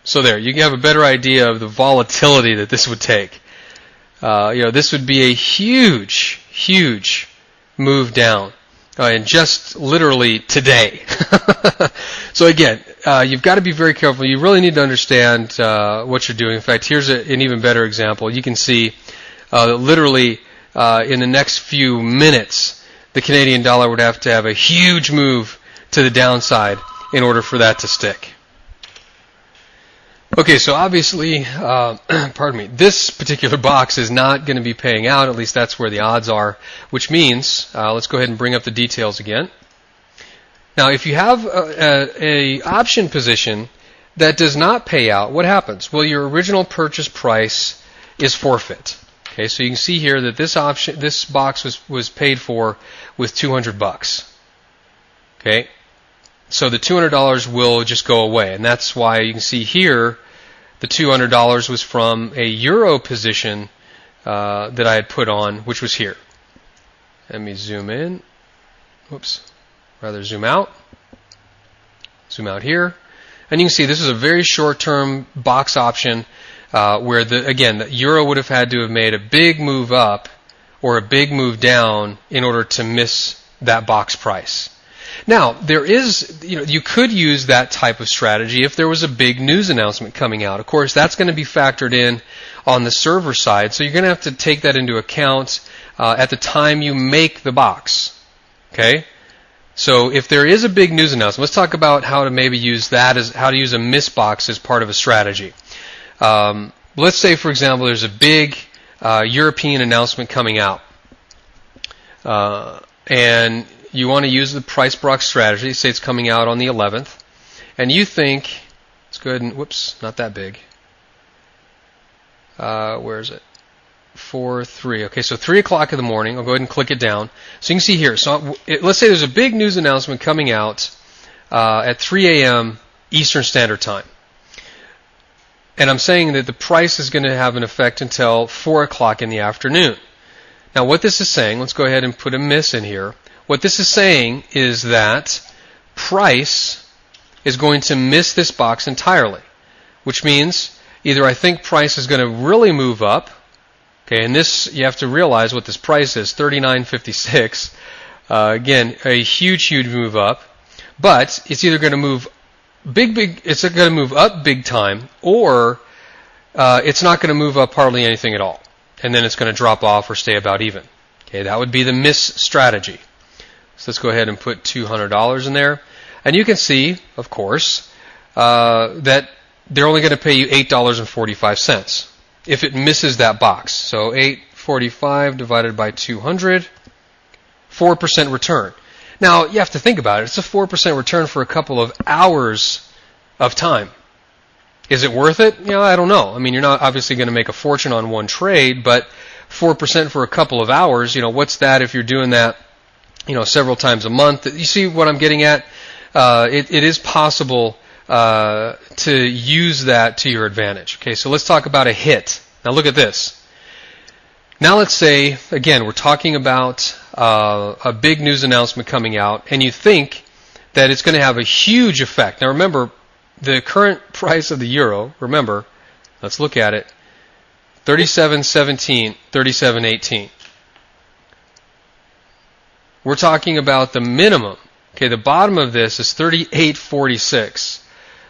So there, you have a better idea of the volatility that this would take. This would be a huge, huge move down, and just literally today. So again, you've got to be very careful. You really need to understand what you're doing. In fact, here's an even better example. You can see that literally in the next few minutes, the Canadian dollar would have to have a huge move to the downside in order for that to stick. Okay, so obviously, pardon me, this particular box is not going to be paying out, at least that's where the odds are, which means, let's go ahead and bring up the details again. Now, if you have a option position that does not pay out, what happens? Well, your original purchase price is forfeit. Okay, so you can see here that this box was paid for with $200. Okay, so the $200 will just go away, and that's why you can see here the $200 was from a euro position that I had put on, which was here. Let me zoom in. Whoops. Rather zoom out. Zoom out here. And you can see this is a very short-term box option where, the euro would have had to have made a big move up or a big move down in order to miss that box price. Now, there is, you could use that type of strategy if there was a big news announcement coming out. Of course, that's going to be factored in on the server side, so you're going to have to take that into account at the time you make the box. Okay? So if there is a big news announcement, let's talk about how to maybe use that as how to use a miss box as part of a strategy. Let's say, for example, there's a big European announcement coming out, and you want to use the price box strategy. Say it's coming out on the 11th, and you think, let's go ahead and, whoops, not that big. Where is it? 4:03. Okay, so 3 o'clock in the morning. I'll go ahead and click it down. So you can see here. So let's say there's a big news announcement coming out at 3 a.m. Eastern Standard Time. And I'm saying that the price is going to have an effect until 4 o'clock in the afternoon. Now what this is saying, let's go ahead and put a miss in here. What this is saying is that price is going to miss this box entirely, which means either I think price is going to really move up, okay, and this, you have to realize what this price is, $39.56. Again, a huge, huge move up, but it's either going to move it's going to move up big time, or it's not going to move up hardly anything at all, and then it's going to drop off or stay about even. Okay, that would be the miss strategy. So let's go ahead and put $200 in there. And you can see, of course, that they're only going to pay you $8.45 if it misses that box. So $8.45 divided by 200, 4% return. Now, you have to think about it. It's a 4% return for a couple of hours of time. Is it worth it? I don't know. I mean, you're not obviously going to make a fortune on one trade, but 4% for a couple of hours, what's that if you're doing that several times a month? You see what I'm getting at? It is possible to use that to your advantage. Okay, so let's talk about a hit. Now look at this. Now let's say, again, we're talking about a big news announcement coming out, and you think that it's going to have a huge effect. Now remember, the current price of the euro, remember, let's look at it, 37.17, 37.18. We're talking about the minimum. Okay, the bottom of this is 38.46.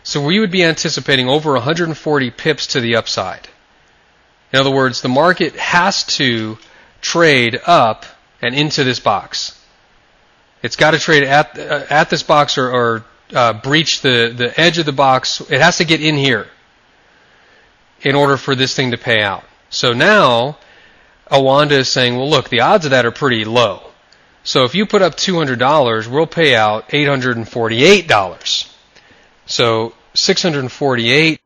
So we would be anticipating over 140 pips to the upside. In other words, the market has to trade up and into this box. It's got to trade at this box or breach the edge of the box. It has to get in here in order for this thing to pay out. So now, Awanda is saying, well, look, the odds of that are pretty low. So if you put up $200, we'll pay out $848. So $648